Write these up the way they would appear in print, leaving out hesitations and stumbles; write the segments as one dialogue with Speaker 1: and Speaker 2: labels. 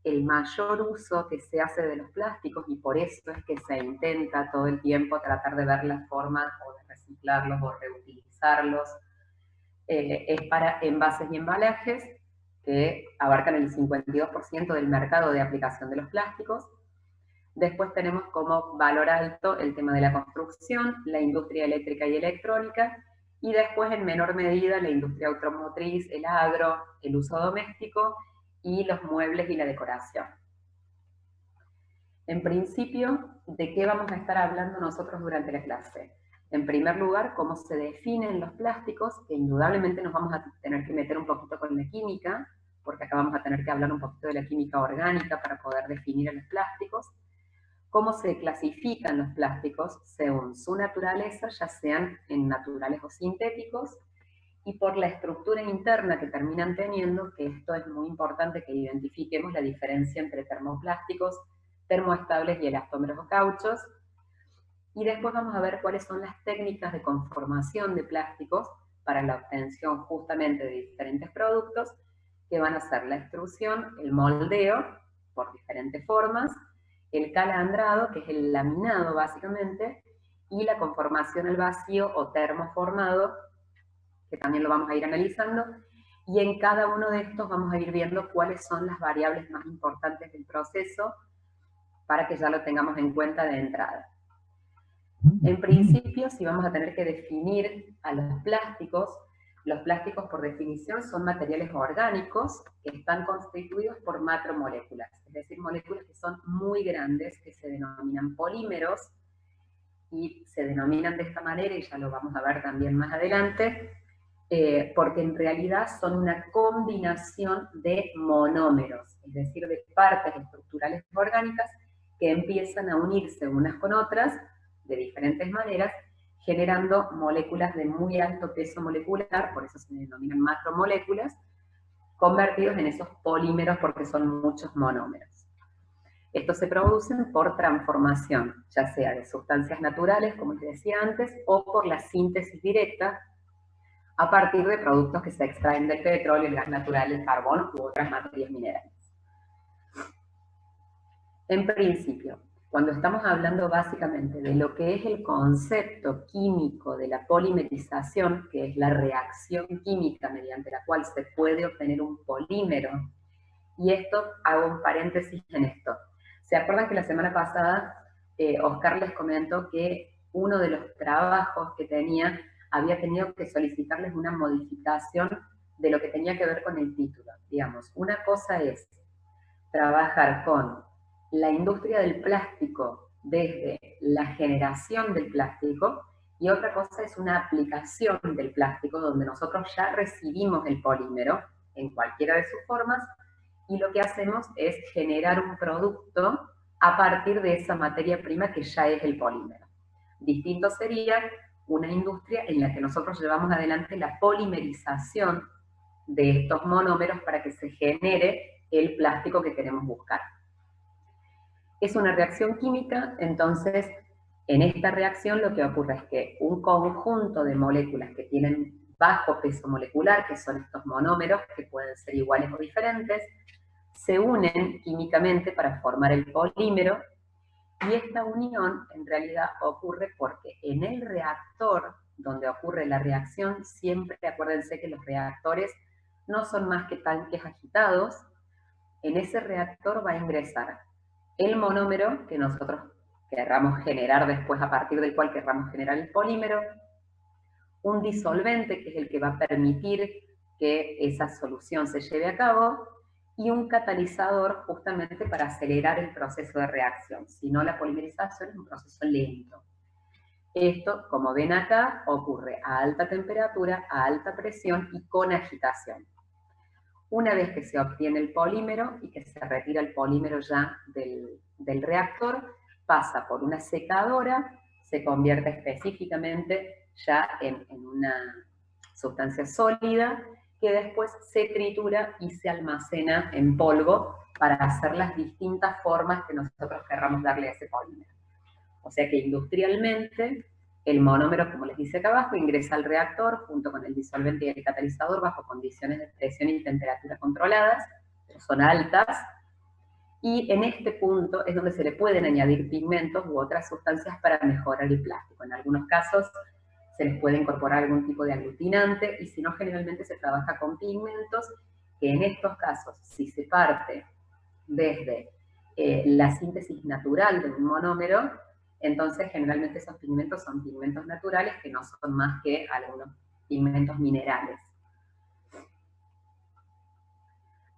Speaker 1: el mayor uso que se hace de los plásticos, y por eso es que se intenta todo el tiempo tratar de ver la forma o de reciclarlos o reutilizarlos, es para envases y embalajes, que abarcan el 52% del mercado de aplicación de los plásticos. Después tenemos como valor alto el tema de la construcción, la industria eléctrica y electrónica, y después en menor medida la industria automotriz, el agro, el uso doméstico y los muebles y la decoración. En principio, ¿de qué vamos a estar hablando nosotros durante la clase? En primer lugar, cómo se definen los plásticos, que indudablemente nos vamos a tener que meter un poquito con la química, porque acá vamos a tener que hablar un poquito de la química orgánica para poder definir a los plásticos. Cómo se clasifican los plásticos según su naturaleza, ya sean en naturales o sintéticos, y por la estructura interna que terminan teniendo, que esto es muy importante que identifiquemos la diferencia entre termoplásticos, termoestables y elastómeros o cauchos. Y después vamos a ver cuáles son las técnicas de conformación de plásticos para la obtención justamente de diferentes productos, que van a ser la extrusión, el moldeo, por diferentes formas, el calandrado, que es el laminado básicamente, y la conformación al vacío o termoformado, que también lo vamos a ir analizando, y en cada uno de estos vamos a ir viendo cuáles son las variables más importantes del proceso para que ya lo tengamos en cuenta de entrada. En principio, si vamos a tener que definir a los plásticos por definición son materiales orgánicos que están constituidos por macromoléculas, es decir, moléculas que son muy grandes, que se denominan polímeros, y se denominan de esta manera, y ya lo vamos a ver también más adelante, porque en realidad son una combinación de monómeros, es decir, de partes estructurales orgánicas que empiezan a unirse unas con otras de diferentes maneras, generando moléculas de muy alto peso molecular, por eso se denominan macromoléculas, convertidos en esos polímeros porque son muchos monómeros. Estos se producen por transformación, ya sea de sustancias naturales, como les decía antes, o por la síntesis directa a partir de productos que se extraen del petróleo, el gas natural, el carbón u otras materias minerales. En principio, cuando estamos hablando básicamente de lo que es el concepto químico de la polimerización, que es la reacción química mediante la cual se puede obtener un polímero, y esto, hago un paréntesis en esto. ¿Se acuerdan que la semana pasada Oscar les comentó que uno de los trabajos que tenía había tenido que solicitarles una modificación de lo que tenía que ver con el título? Digamos, una cosa es trabajar con la industria del plástico desde la generación del plástico, y otra cosa es una aplicación del plástico donde nosotros ya recibimos el polímero en cualquiera de sus formas, y lo que hacemos es generar un producto a partir de esa materia prima que ya es el polímero. Distinto sería una industria en la que nosotros llevamos adelante la polimerización de estos monómeros para que se genere el plástico que queremos buscar. Es una reacción química, entonces en esta reacción lo que ocurre es que un conjunto de moléculas que tienen bajo peso molecular, que son estos monómeros, que pueden ser iguales o diferentes, se unen químicamente para formar el polímero, y esta unión en realidad ocurre porque en el reactor donde ocurre la reacción, siempre acuérdense que los reactores no son más que tanques agitados. En ese reactor va a ingresar el monómero que nosotros querramos generar después, a partir del cual querramos generar el polímero, un disolvente que es el que va a permitir que esa solución se lleve a cabo, y un catalizador justamente para acelerar el proceso de reacción. Si no, la polimerización es un proceso lento. Esto, como ven acá, ocurre a alta temperatura, a alta presión y con agitación. Una vez que se obtiene el polímero y que se retira el polímero ya del reactor, pasa por una secadora, se convierte específicamente ya en una sustancia sólida, que después se tritura y se almacena en polvo para hacer las distintas formas que nosotros querramos darle a ese polímero. O sea que industrialmente el monómero, como les dice acá abajo, ingresa al reactor junto con el disolvente y el catalizador bajo condiciones de presión y temperatura controladas, pero son altas, Y en este punto es donde se le pueden añadir pigmentos u otras sustancias para mejorar el plástico. En algunos casos se les puede incorporar algún tipo de aglutinante, y si no, generalmente se trabaja con pigmentos, que en estos casos, si se parte desde la síntesis natural de un monómero, entonces generalmente esos pigmentos son pigmentos naturales que no son más que algunos pigmentos minerales.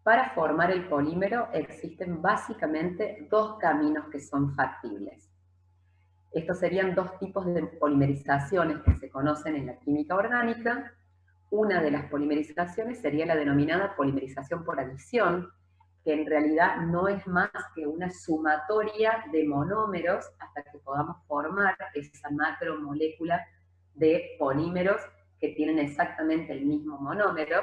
Speaker 1: Para formar el polímero existen básicamente dos caminos que son factibles. Estos serían dos tipos de polimerizaciones que se conocen en la química orgánica. Una de las polimerizaciones sería la denominada polimerización por adición, que en realidad no es más que una sumatoria de monómeros hasta que podamos formar esa macromolécula de polímeros que tienen exactamente el mismo monómero.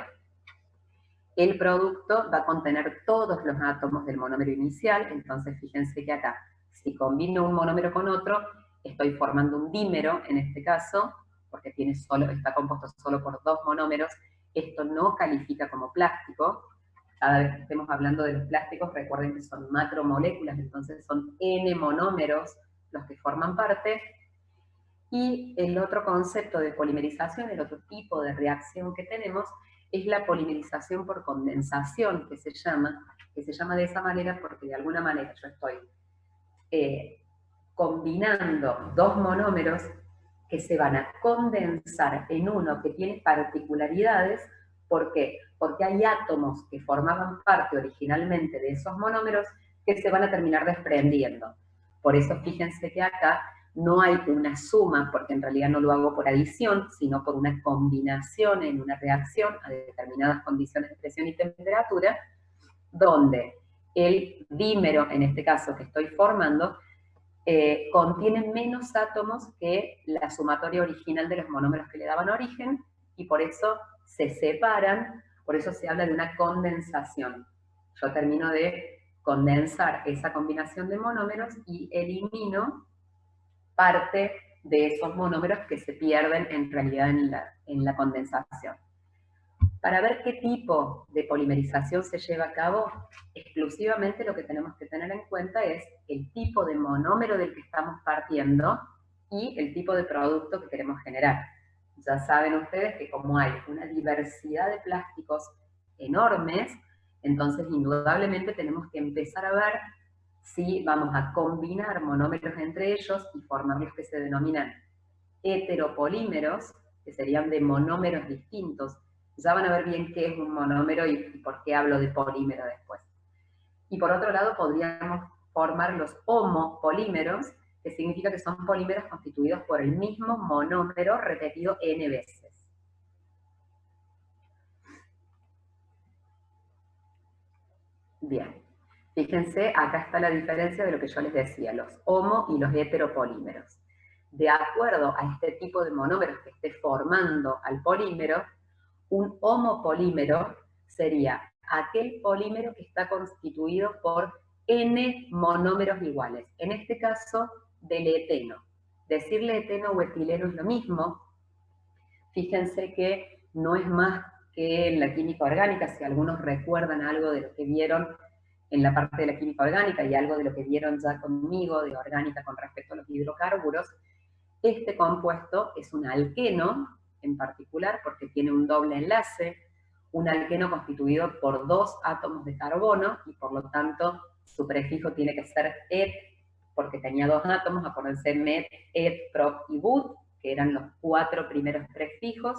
Speaker 1: El producto va a contener todos los átomos del monómero inicial, entonces fíjense que acá, si combino un monómero con otro, estoy formando un dímero en este caso, porque está compuesto solo por dos monómeros. Esto no califica como plástico. Cada vez que estemos hablando de los plásticos, recuerden que son macromoléculas, entonces son N monómeros los que forman parte. Y el otro concepto de polimerización, el otro tipo de reacción que tenemos, es la polimerización por condensación, que se llama de esa manera porque de alguna manera yo estoy combinando dos monómeros que se van a condensar en uno que tiene particularidades. ¿Por qué? Porque hay átomos que formaban parte originalmente de esos monómeros que se van a terminar desprendiendo. Por eso fíjense que acá no hay una suma, porque en realidad no lo hago por adición, sino por una combinación en una reacción a determinadas condiciones de presión y temperatura, donde el dímero, en este caso que estoy formando, contiene menos átomos que la sumatoria original de los monómeros que le daban origen, y por eso se separan, por eso se habla de una condensación. Yo termino de condensar esa combinación de monómeros y elimino parte de esos monómeros que se pierden en realidad en la condensación. Para ver qué tipo de polimerización se lleva a cabo, exclusivamente lo que tenemos que tener en cuenta es el tipo de monómero del que estamos partiendo y el tipo de producto que queremos generar. Ya saben ustedes que como hay una diversidad de plásticos enormes, entonces indudablemente tenemos que empezar a ver si vamos a combinar monómeros entre ellos y formar los que se denominan heteropolímeros, que serían de monómeros distintos. Ya van a ver bien qué es un monómero y por qué hablo de polímero después. Y por otro lado, podríamos formar los homopolímeros, que significa que son polímeros constituidos por el mismo monómero repetido n veces. Bien, fíjense, acá está la diferencia de lo que yo les decía, los homo y los heteropolímeros. De acuerdo a este tipo de monómeros que esté formando al polímero, un homopolímero sería aquel polímero que está constituido por N monómeros iguales. En este caso, del eteno. Decirle eteno o etileno es lo mismo. Fíjense que no es más que en la química orgánica, si algunos recuerdan algo de lo que vieron en la parte de la química orgánica y algo de lo que vieron ya conmigo de orgánica con respecto a los hidrocarburos, este compuesto es un alqueno, en particular porque tiene un doble enlace, un alqueno constituido por dos átomos de carbono, y por lo tanto su prefijo tiene que ser et, porque tenía dos átomos, acuérdense, met, et, prop y but, que eran los cuatro primeros prefijos.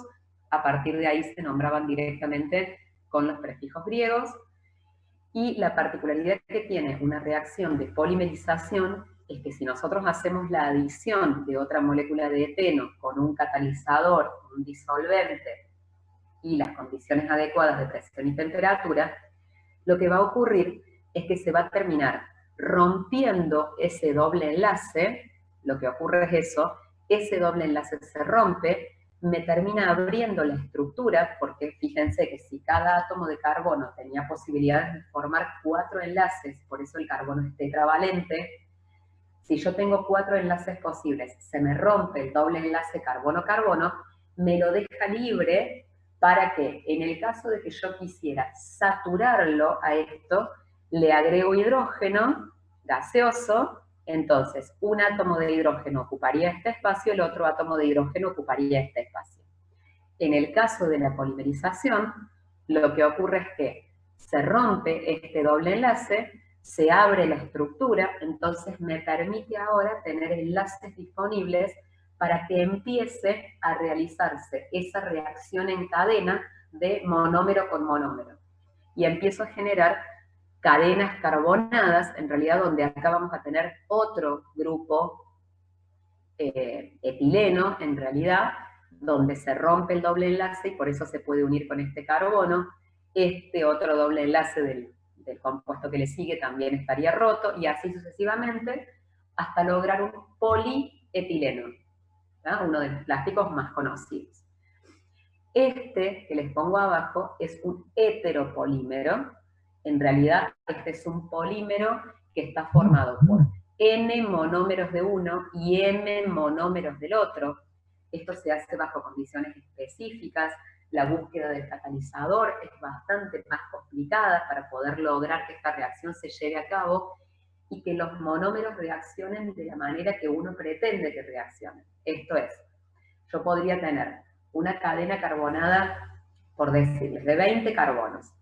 Speaker 1: A partir de ahí se nombraban directamente con los prefijos griegos. Y la particularidad que tiene una reacción de polimerización es que si nosotros hacemos la adición de otra molécula de eteno con un catalizador, un disolvente y las condiciones adecuadas de presión y temperatura, lo que va a ocurrir es que se va a terminar rompiendo ese doble enlace. Lo que ocurre es eso, ese doble enlace se rompe, me termina abriendo la estructura, porque fíjense que si cada átomo de carbono tenía posibilidades de formar 4 enlaces, por eso el carbono es tetravalente, si yo tengo 4 enlaces posibles, se me rompe el doble enlace carbono-carbono, me lo deja libre para que, en el caso de que yo quisiera saturarlo a esto, le agrego hidrógeno gaseoso, entonces un átomo de hidrógeno ocuparía este espacio, el otro átomo de hidrógeno ocuparía este espacio. En el caso de la polimerización, lo que ocurre es que se rompe este doble enlace, se abre la estructura, entonces me permite ahora tener enlaces disponibles para que empiece a realizarse esa reacción en cadena de monómero con monómero. Y empiezo a generar cadenas carbonadas, en realidad donde acá vamos a tener otro grupo etileno, en realidad, donde se rompe el doble enlace y por eso se puede unir con este carbono. Este otro doble enlace del compuesto que le sigue también estaría roto, y así sucesivamente, hasta lograr un polietileno, ¿no? Uno de los plásticos más conocidos. Este que les pongo abajo es un heteropolímero. En realidad, este es un polímero que está formado por N monómeros de uno y M monómeros del otro. Esto se hace bajo condiciones específicas. La búsqueda del catalizador es bastante más complicada para poder lograr que esta reacción se lleve a cabo y que los monómeros reaccionen de la manera que uno pretende que reaccionen. Esto es, yo podría tener una cadena carbonada, por decirles, de 20 carbonos,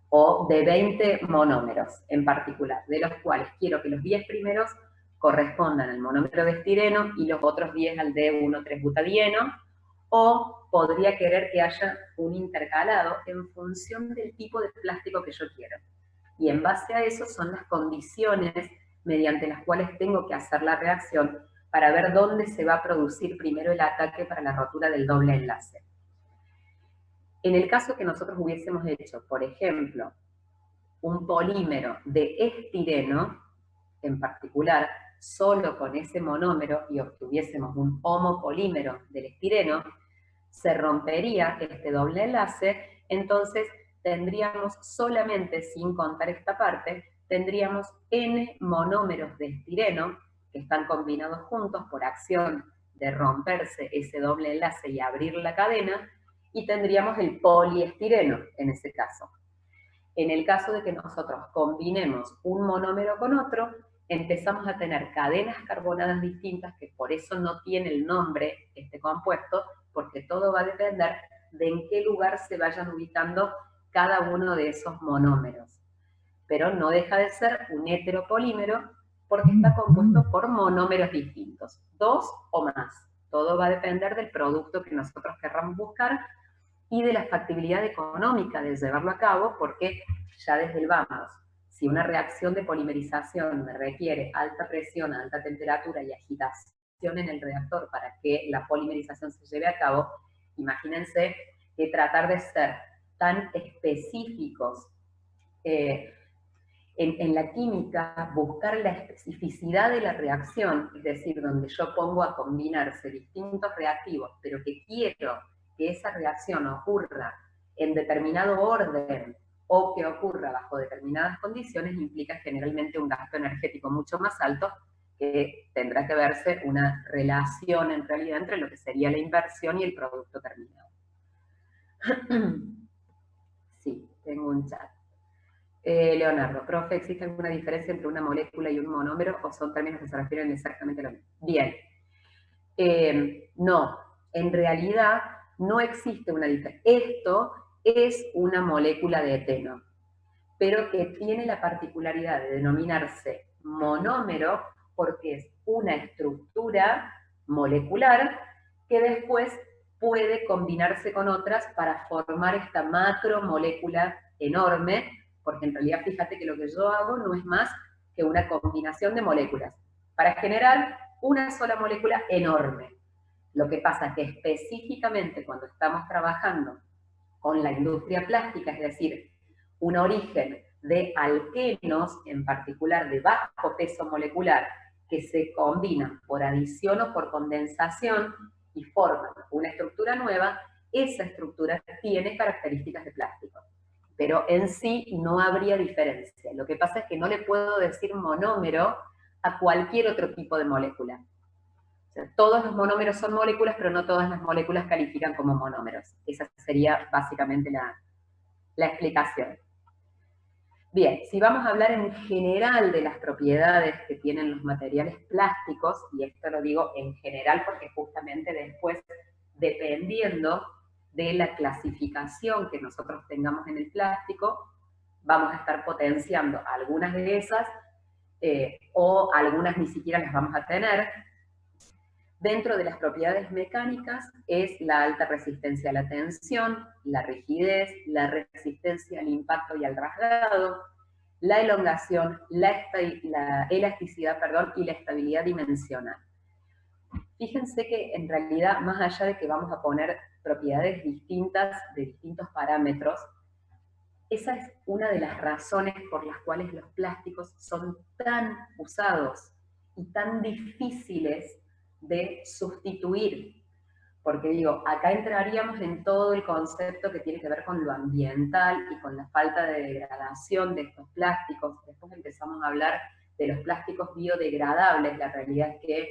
Speaker 1: o de 20 monómeros en particular, de los cuales quiero que los 10 primeros correspondan al monómero de estireno y los otros 10 al D1,3-butadieno, o podría querer que haya un intercalado en función del tipo de plástico que yo quiero. Y en base a eso son las condiciones mediante las cuales tengo que hacer la reacción para ver dónde se va a producir primero el ataque para la rotura del doble enlace. En el caso que nosotros hubiésemos hecho, por ejemplo, un polímero de estireno, en particular, solo con ese monómero, y obtuviésemos un homopolímero del estireno, se rompería este doble enlace, entonces tendríamos solamente, sin contar esta parte, tendríamos N monómeros de estireno que están combinados juntos por acción de romperse ese doble enlace y abrir la cadena, y tendríamos el poliestireno en ese caso. En el caso de que nosotros combinemos un monómero con otro, empezamos a tener cadenas carbonadas distintas, que por eso no tiene el nombre este compuesto, porque todo va a depender de en qué lugar se vayan ubicando cada uno de esos monómeros. Pero no deja de ser un heteropolímero porque está compuesto por monómeros distintos, 2 o más. Todo va a depender del producto que nosotros querramos buscar y de la factibilidad económica de llevarlo a cabo, porque ya desde el vamos, si una reacción de polimerización me requiere alta presión, alta temperatura y agitación en el reactor para que la polimerización se lleve a cabo, imagínense que tratar de ser tan específicos en la química, buscar la especificidad de la reacción, es decir, donde yo pongo a combinarse distintos reactivos, pero que quiero que esa reacción ocurra en determinado orden o que ocurra bajo determinadas condiciones, implica generalmente un gasto energético mucho más alto, que tendrá que verse una relación en realidad entre lo que sería la inversión y el producto terminado. Sí, tengo un chat. Leonardo, profe, ¿existe alguna diferencia entre una molécula y un monómero o son términos que se refieren exactamente a lo mismo? Bien. No, en realidad no existe una diferencia. Esto es una molécula de eteno, pero que tiene la particularidad de denominarse monómero porque es una estructura molecular que después puede combinarse con otras para formar esta macromolécula enorme, porque en realidad fíjate que lo que yo hago no es más que una combinación de moléculas para generar una sola molécula enorme. Lo que pasa es que específicamente cuando estamos trabajando con la industria plástica, es decir, un origen de alquenos, en particular de bajo peso molecular, que se combinan por adición o por condensación y forman una estructura nueva, esa estructura tiene características de plástico. Pero en sí no habría diferencia. Lo que pasa es que no le puedo decir monómero a cualquier otro tipo de molécula. O sea, todos los monómeros son moléculas, pero no todas las moléculas califican como monómeros. Esa sería básicamente la explicación. Bien, si vamos a hablar en general de las propiedades que tienen los materiales plásticos, y esto lo digo en general porque justamente después, dependiendo de la clasificación que nosotros tengamos en el plástico, vamos a estar potenciando algunas de esas o algunas ni siquiera las vamos a tener. Dentro de las propiedades mecánicas es la alta resistencia a la tensión, la rigidez, la resistencia al impacto y al rasgado, la elongación, la elasticidad, perdón, y la estabilidad dimensional. Fíjense que en realidad, más allá de que vamos a poner propiedades distintas de distintos parámetros, esa es una de las razones por las cuales los plásticos son tan usados y tan difíciles de sustituir. Porque digo, acá entraríamos en todo el concepto que tiene que ver con lo ambiental y con la falta de degradación de estos plásticos. Después empezamos a hablar de los plásticos biodegradables. La realidad es que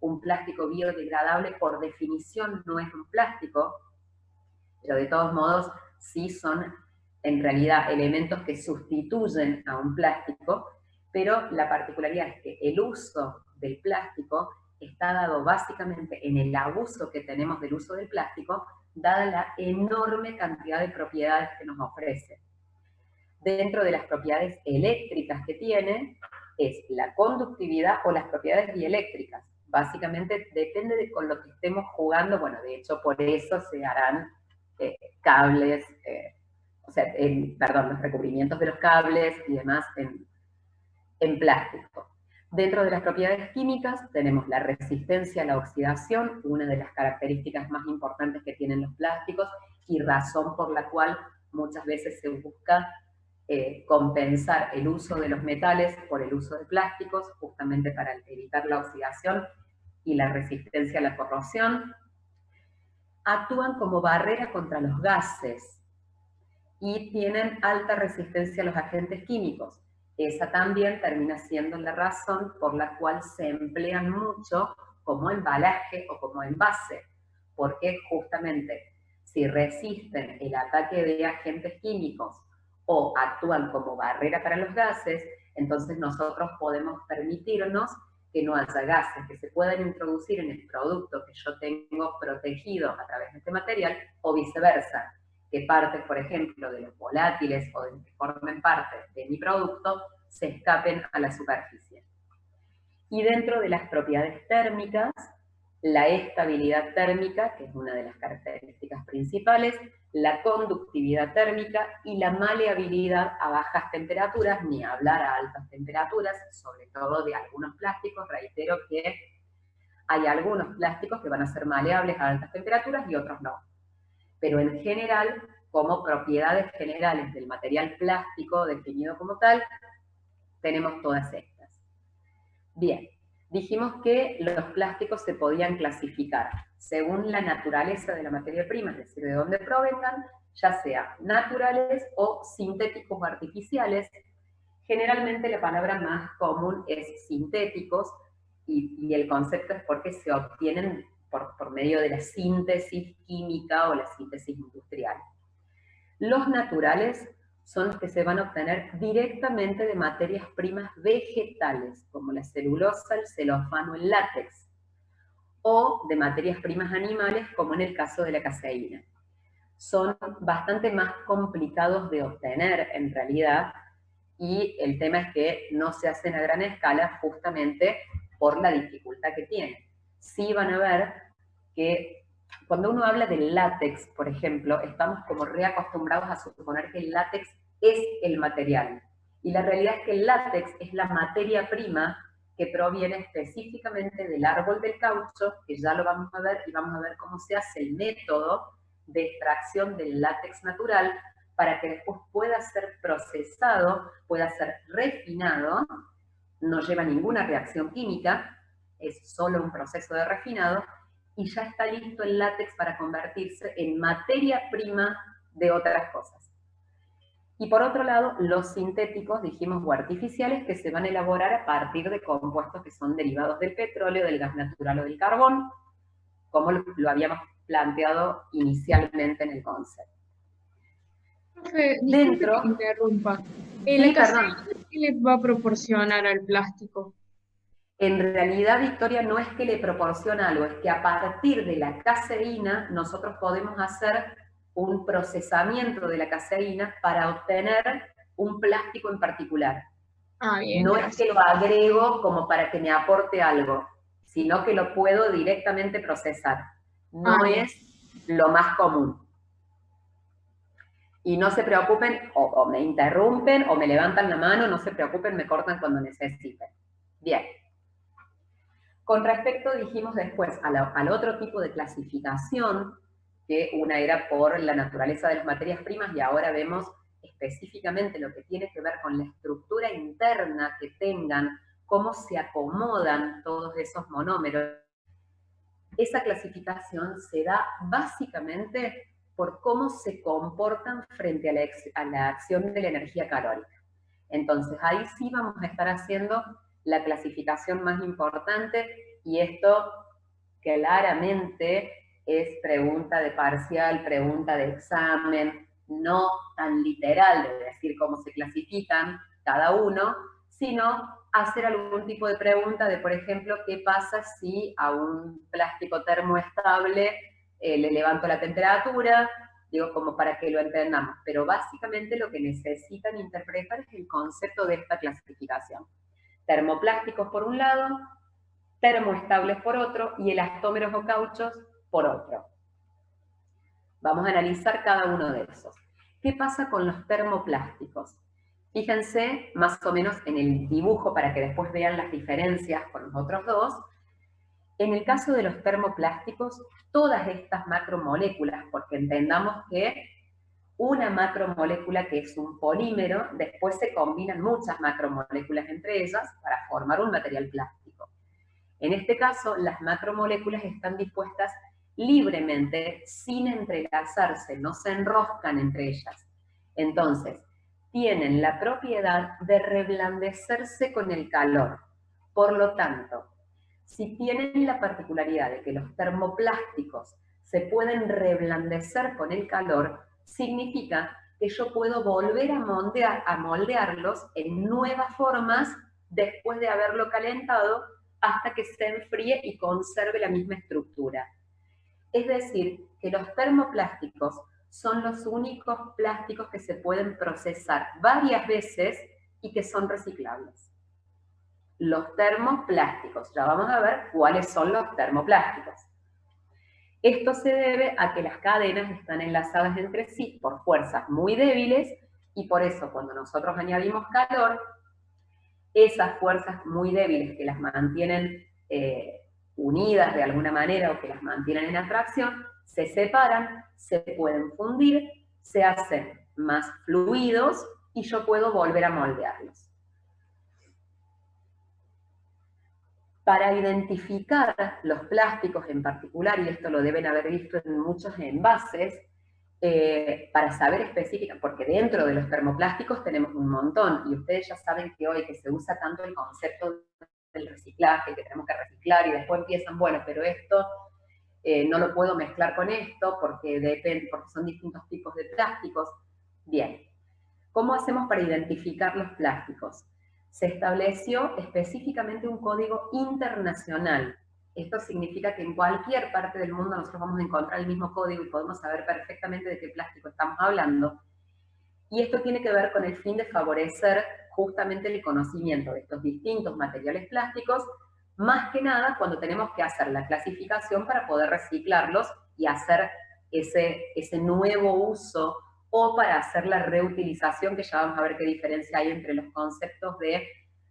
Speaker 1: un plástico biodegradable por definición no es un plástico, pero de todos modos sí son en realidad elementos que sustituyen a un plástico, pero la particularidad es que el uso del plástico está dado básicamente en el abuso que tenemos del uso del plástico, dada la enorme cantidad de propiedades que nos ofrece. Dentro de las propiedades eléctricas que tiene, es la conductividad o las propiedades dieléctricas. Básicamente depende de con lo que estemos jugando, bueno, de hecho por eso se harán cables, perdón, los recubrimientos de los cables y demás en plástico. Dentro de las propiedades químicas tenemos la resistencia a la oxidación, una de las características más importantes que tienen los plásticos y razón por la cual muchas veces se busca compensar el uso de los metales por el uso de plásticos, justamente para evitar la oxidación y la resistencia a la corrosión. Actúan como barrera contra los gases y tienen alta resistencia a los agentes químicos. Esa también termina siendo la razón por la cual se emplean mucho como embalaje o como envase, porque justamente si resisten el ataque de agentes químicos o actúan como barrera para los gases, entonces nosotros podemos permitirnos que no haya gases que se puedan introducir en el producto que yo tengo protegido a través de este material, o viceversa, que partes, por ejemplo, de los volátiles o de que formen parte de mi producto, se escapen a la superficie. Y dentro de las propiedades térmicas, la estabilidad térmica, que es una de las características principales, la conductividad térmica y la maleabilidad a bajas temperaturas, ni hablar a altas temperaturas, sobre todo de algunos plásticos. Reitero que hay algunos plásticos que van a ser maleables a altas temperaturas y otros no. Pero en general, como propiedades generales del material plástico definido como tal, tenemos todas estas. Bien, dijimos que los plásticos se podían clasificar según la naturaleza de la materia prima, es decir, de dónde provengan, ya sea naturales o sintéticos o artificiales. Generalmente la palabra más común es sintéticos y el concepto es porque se obtienen por medio de la síntesis química o la síntesis industrial. Los naturales son los que se van a obtener directamente de materias primas vegetales, como la celulosa, el celofano, el látex, o de materias primas animales, como en el caso de la caseína. Son bastante más complicados de obtener en realidad, y el tema es que no se hacen a gran escala justamente por la dificultad que tienen. Sí van a ver que cuando uno habla del látex, por ejemplo, estamos como reacostumbrados a suponer que el látex es el material. Y la realidad es que el látex es la materia prima que proviene específicamente del árbol del caucho, que ya lo vamos a ver, y vamos a ver cómo se hace el método de extracción del látex natural para que después pueda ser procesado, pueda ser refinado, no lleva ninguna reacción química, es solo un proceso de refinado, y ya está listo el látex para convertirse en materia prima de otras cosas. Y por otro lado, los sintéticos, dijimos, o artificiales, que se van a elaborar a partir de compuestos que son derivados del petróleo, del gas natural o del carbón, como lo habíamos planteado inicialmente en el concepto.
Speaker 2: Profe, disculpe que interrumpa. La
Speaker 1: Sí, perdón.
Speaker 2: caseína, ¿qué le va a proporcionar al plástico?
Speaker 1: En realidad, Victoria, no es que le proporciona algo, es que a partir de la caseína nosotros podemos hacer un procesamiento de la caseína para obtener un plástico en particular.
Speaker 2: Ah, bien,
Speaker 1: No es que
Speaker 2: gracias.
Speaker 1: lo agrego como para que me aporte algo, sino que lo puedo directamente procesar.
Speaker 2: Ah,
Speaker 1: No
Speaker 2: bien.
Speaker 1: es lo más común. Y no se preocupen, o me interrumpen, o me levantan la mano, no se preocupen, me cortan cuando necesiten. Bien. Con respecto, dijimos después, al otro tipo de clasificación, que una era por la naturaleza de las materias primas y ahora vemos específicamente lo que tiene que ver con la estructura interna que tengan, cómo se acomodan todos esos monómeros. Esa clasificación se da básicamente por cómo se comportan frente a la acción de la energía calórica. Entonces, ahí sí vamos a estar haciendo la clasificación más importante y esto claramente es pregunta de parcial, pregunta de examen, no tan literal de decir cómo se clasifican cada uno, sino hacer algún tipo de pregunta de, por ejemplo, qué pasa si a un plástico termoestable le levanto la temperatura, digo, como para que lo entendamos, pero básicamente lo que necesitan interpretar es el concepto de esta clasificación. Termoplásticos por un lado, termoestables por otro y elastómeros o cauchos por otro. Vamos a analizar cada uno de esos. ¿Qué pasa con los termoplásticos? Fíjense más o menos en el dibujo para que después vean las diferencias con los otros dos. En el caso de los termoplásticos, todas estas macromoléculas, porque entendamos que una macromolécula que es un polímero, después se combinan muchas macromoléculas entre ellas para formar un material plástico. En este caso, las macromoléculas están dispuestas libremente, sin entrelazarse, no se enroscan entre ellas. Entonces, tienen la propiedad de reblandecerse con el calor. Por lo tanto, si tienen la particularidad de que los termoplásticos se pueden reblandecer con el calor, significa que yo puedo volver a moldearlos en nuevas formas después de haberlo calentado hasta que se enfríe y conserve la misma estructura. Es decir, que los termoplásticos son los únicos plásticos que se pueden procesar varias veces y que son reciclables. Los termoplásticos, ya vamos a ver cuáles son los termoplásticos. Esto se debe a que las cadenas están enlazadas entre sí por fuerzas muy débiles y por eso cuando nosotros añadimos calor, esas fuerzas muy débiles que las mantienen unidas de alguna manera o que las mantienen en atracción, se separan, se pueden fundir, se hacen más fluidos y yo puedo volver a moldearlos. Para identificar los plásticos en particular, y esto lo deben haber visto en muchos envases, para saber específicamente, porque dentro de los termoplásticos tenemos un montón, y ustedes ya saben que hoy que se usa tanto el concepto del reciclaje, que tenemos que reciclar, y después empiezan, bueno, pero esto no lo puedo mezclar con esto, porque son distintos tipos de plásticos. Bien, ¿cómo hacemos para identificar los plásticos? Se estableció específicamente un código internacional. Esto significa que en cualquier parte del mundo nosotros vamos a encontrar el mismo código y podemos saber perfectamente de qué plástico estamos hablando. Y esto tiene que ver con el fin de favorecer justamente el conocimiento de estos distintos materiales plásticos, más que nada cuando tenemos que hacer la clasificación para poder reciclarlos y hacer ese nuevo uso o para hacer la reutilización, que ya vamos a ver qué diferencia hay entre los conceptos de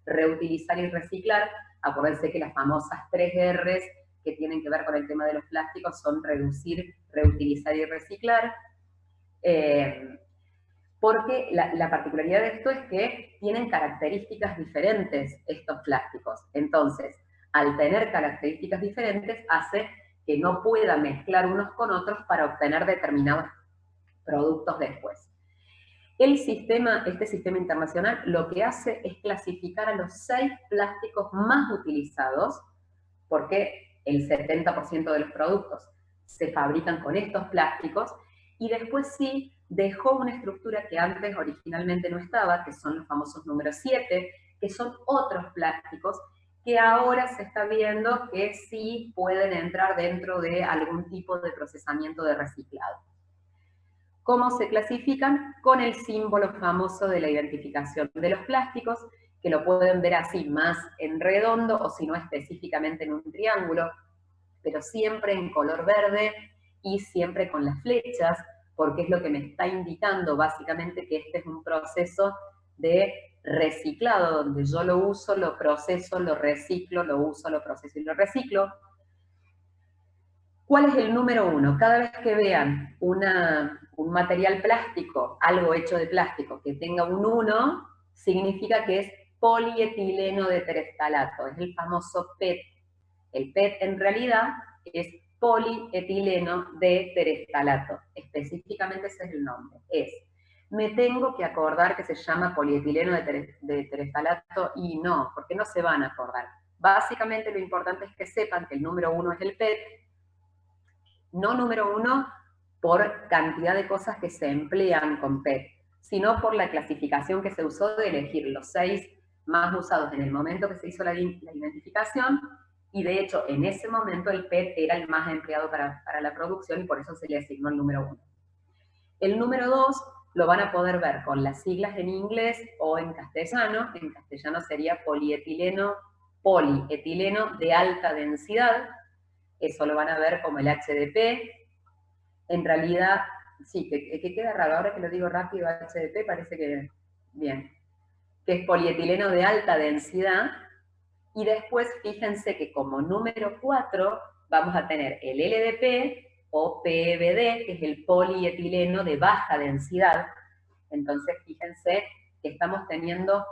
Speaker 1: reutilizar y reciclar. Acuérdense que las famosas 3 R's que tienen que ver con el tema de los plásticos son reducir, reutilizar y reciclar. Porque la particularidad de esto es que tienen características diferentes estos plásticos. Entonces, al tener características diferentes, hace que no pueda mezclar unos con otros para obtener determinados productos después. Este sistema internacional, lo que hace es clasificar a los 6 plásticos más utilizados, porque el 70% de los productos se fabrican con estos plásticos, y después sí dejó una estructura que antes originalmente no estaba, que son los famosos números 7, que son otros plásticos que ahora se está viendo que sí pueden entrar dentro de algún tipo de procesamiento de reciclado. ¿Cómo se clasifican? Con el símbolo famoso de la identificación de los plásticos, que lo pueden ver así más en redondo o si no específicamente en un triángulo, pero siempre en color verde y siempre con las flechas, porque es lo que me está indicando básicamente que este es un proceso de reciclado, donde yo lo uso, lo proceso, lo reciclo, lo uso, lo proceso y lo reciclo. ¿Cuál es el número 1? Cada vez que vean un material plástico, algo hecho de plástico, que tenga un 1, significa que es polietileno de tereftalato, es el famoso PET. El PET en realidad es polietileno de tereftalato, específicamente ese es el nombre. Me tengo que acordar que se llama polietileno de tereftalato y no, porque no se van a acordar. Básicamente lo importante es que sepan que el número 1 es el PET, no número 1 por cantidad de cosas que se emplean con PET, sino por la clasificación que se usó de elegir los 6 más usados en el momento que se hizo la identificación, y de hecho en ese momento el PET era el más empleado para la producción y por eso se le asignó el número 1. El número 2 lo van a poder ver con las siglas en inglés o en castellano sería polietileno de alta densidad, eso lo van a ver como el HDP. En realidad, sí, que queda raro, ahora que lo digo rápido, HDP parece que, bien, que es polietileno de alta densidad, y después fíjense que como número 4 vamos a tener el LDP o PEBD, que es el polietileno de baja densidad. Entonces fíjense que estamos teniendo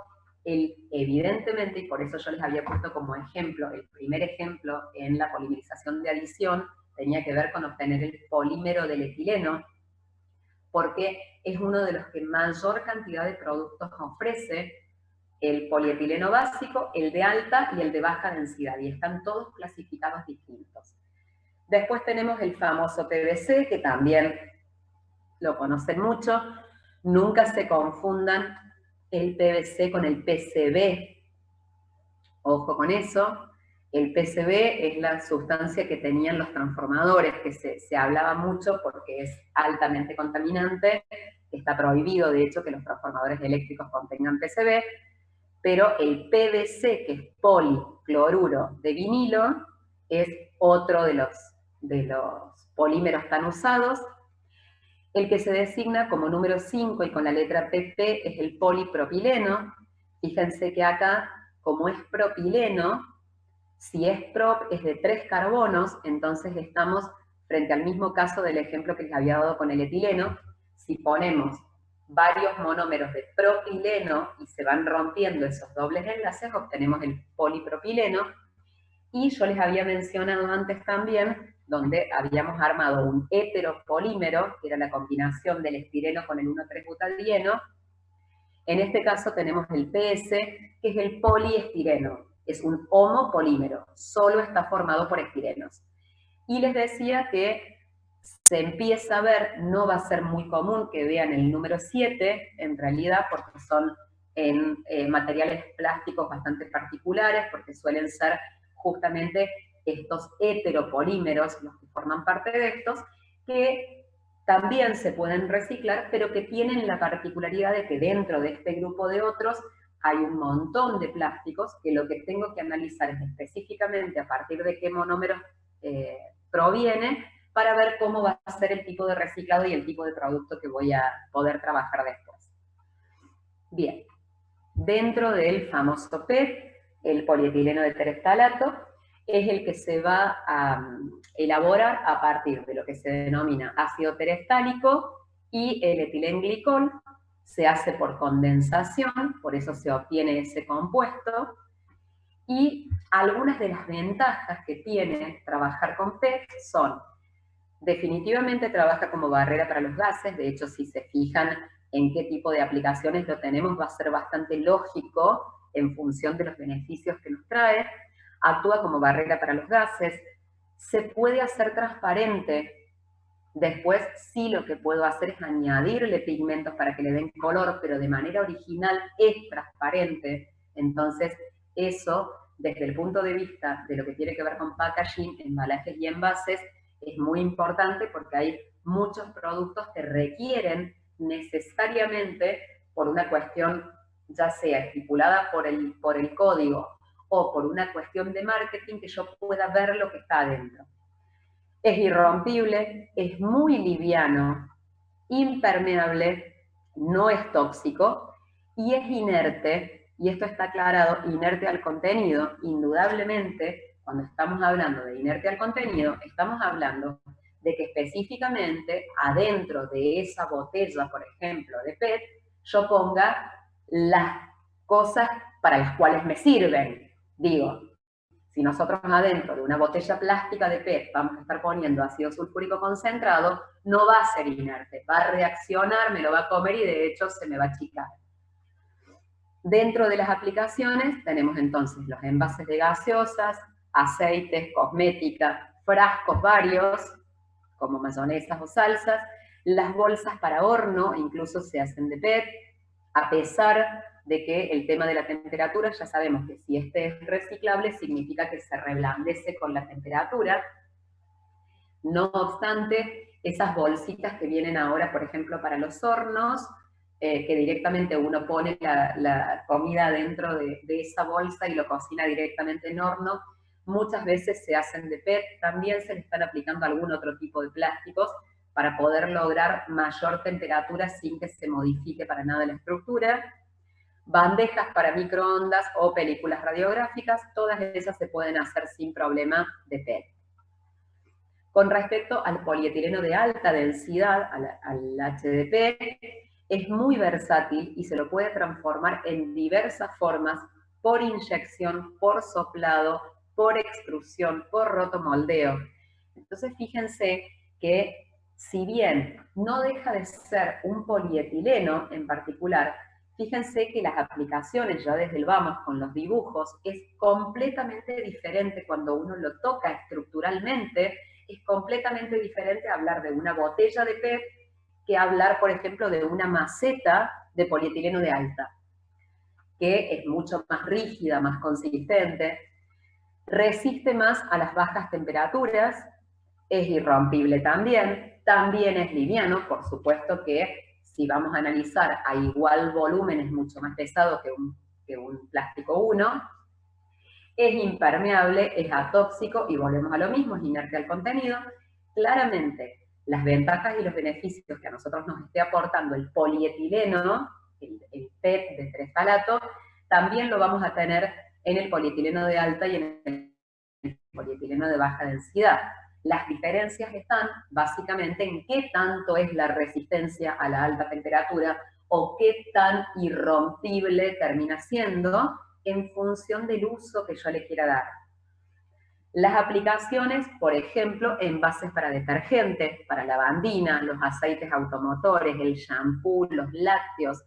Speaker 1: evidentemente, y por eso yo les había puesto como ejemplo, el primer ejemplo en la polimerización de adición tenía que ver con obtener el polímero del etileno, porque es uno de los que mayor cantidad de productos ofrece, el polietileno básico, el de alta y el de baja densidad, y están todos clasificados distintos. Después tenemos el famoso PVC, que también lo conocen mucho. Nunca se confundan el PVC con el PCB. Ojo con eso. El PCB es la sustancia que tenían los transformadores, que se hablaba mucho porque es altamente contaminante, está prohibido de hecho que los transformadores eléctricos contengan PCB, pero el PVC, que es policloruro de vinilo, es otro de los polímeros tan usados. El que se designa como número 5 y con la letra PP es el polipropileno. Fíjense que acá, como es propileno, si es prop es de 3 carbonos, entonces estamos frente al mismo caso del ejemplo que les había dado con el etileno. Si ponemos varios monómeros de propileno y se van rompiendo esos dobles enlaces, obtenemos el polipropileno. Y yo les había mencionado antes también, donde habíamos armado un heteropolímero, que era la combinación del estireno con el 1,3-butadieno. En este caso tenemos el PS, que es el poliestireno. Es un homopolímero, solo está formado por estirenos. Y les decía que se empieza a ver, no va a ser muy común que vean el número 7, en realidad, porque son en materiales plásticos bastante particulares, porque suelen ser justamente estos heteropolímeros los que forman parte de estos, que también se pueden reciclar, pero que tienen la particularidad de que dentro de este grupo de otros hay un montón de plásticos que lo que tengo que analizar es específicamente a partir de qué monómeros proviene, para ver cómo va a ser el tipo de reciclado y el tipo de producto que voy a poder trabajar después. Bien, dentro del famoso PET, el polietileno de tereftalato es el que se va a elaborar a partir de lo que se denomina ácido tereftálico y el etilenglicol. Se hace por condensación, por eso se obtiene ese compuesto. Y algunas de las ventajas que tiene trabajar con PET son: definitivamente trabaja como barrera para los gases. De hecho, si se fijan en qué tipo de aplicaciones lo tenemos, va a ser bastante lógico en función de los beneficios que nos trae. Actúa como barrera para los gases. Se puede hacer transparente. Después sí lo que puedo hacer es añadirle pigmentos para que le den color, pero de manera original es transparente. Entonces eso, desde el punto de vista de lo que tiene que ver con packaging, embalajes y envases, es muy importante porque hay muchos productos que requieren necesariamente, por una cuestión ya sea estipulada por el código o por una cuestión de marketing, que yo pueda ver lo que está adentro. Es irrompible, es muy liviano, impermeable, no es tóxico y es inerte, y esto está aclarado, inerte al contenido. Indudablemente, cuando estamos hablando de inerte al contenido, estamos hablando de que específicamente adentro de esa botella, por ejemplo, de PET, yo ponga las cosas para las cuales me sirven. Digo, si nosotros adentro de una botella plástica de PET vamos a estar poniendo ácido sulfúrico concentrado, no va a ser inerte, va a reaccionar, me lo va a comer y de hecho se me va a achicar. Dentro de las aplicaciones tenemos entonces los envases de gaseosas, aceites, cosmética, frascos varios, como mayonesas o salsas, las bolsas para horno incluso se hacen de PET, a pesar de que el tema de la temperatura, ya sabemos que si este es reciclable, significa que se reblandece con la temperatura. No obstante, esas bolsitas que vienen ahora, por ejemplo, para los hornos, que directamente uno pone la comida dentro de esa bolsa y lo cocina directamente en horno, muchas veces se hacen de PET, también se le están aplicando algún otro tipo de plásticos para poder lograr mayor temperatura sin que se modifique para nada la estructura. Bandejas para microondas o películas radiográficas, todas esas se pueden hacer sin problema de PET. Con respecto al polietileno de alta densidad, al HDP, es muy versátil y se lo puede transformar en diversas formas, por inyección, por soplado, por extrusión, por rotomoldeo. Entonces fíjense que si bien no deja de ser un polietileno en particular, fíjense que las aplicaciones, ya desde el vamos con los dibujos, es completamente diferente cuando uno lo toca estructuralmente, es completamente diferente hablar de una botella de PET que hablar, por ejemplo, de una maceta de polietileno de alta, que es mucho más rígida, más consistente, resiste más a las bajas temperaturas, es irrompible también, también es liviano, por supuesto que si vamos a analizar a igual volumen es mucho más pesado que un plástico 1, es impermeable, es atóxico y volvemos a lo mismo, es inerte al contenido. Claramente, las ventajas y los beneficios que a nosotros nos esté aportando el polietileno, el PET de 3-ftalato, también lo vamos a tener en el polietileno de alta y en el polietileno de baja densidad. Las diferencias están básicamente en qué tanto es la resistencia a la alta temperatura o qué tan irrompible termina siendo en función del uso que yo le quiera dar. Las aplicaciones, por ejemplo, envases para detergentes, para lavandina, los aceites automotores, el shampoo, los lácteos,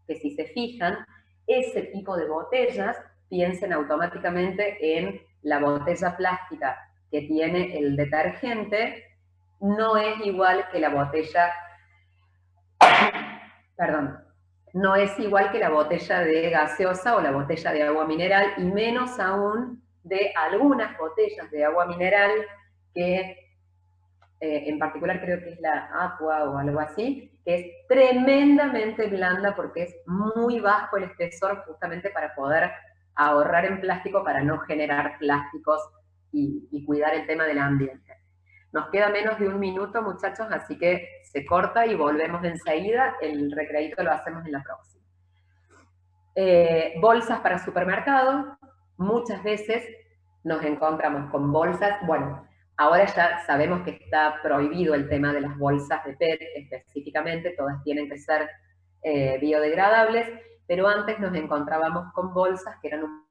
Speaker 1: que si se fijan, ese tipo de botellas, piensen automáticamente en la botella plástica que tiene el detergente, no es igual que la botella, perdón, no es igual que la botella de gaseosa o la botella de agua mineral, y menos aún de algunas botellas de agua mineral que en particular creo que es la Aqua o algo así, que es tremendamente blanda porque es muy bajo el espesor justamente para poder ahorrar en plástico, para no generar plásticos y cuidar el tema del ambiente. Nos queda menos de 1 minuto, muchachos, así que se corta y volvemos enseguida. El recreíto lo hacemos en la próxima. Bolsas para supermercado. Muchas veces nos encontramos con bolsas, bueno, ahora ya sabemos que está prohibido el tema de las bolsas de PET específicamente, todas tienen que ser biodegradables, pero antes nos encontrábamos con bolsas que eran un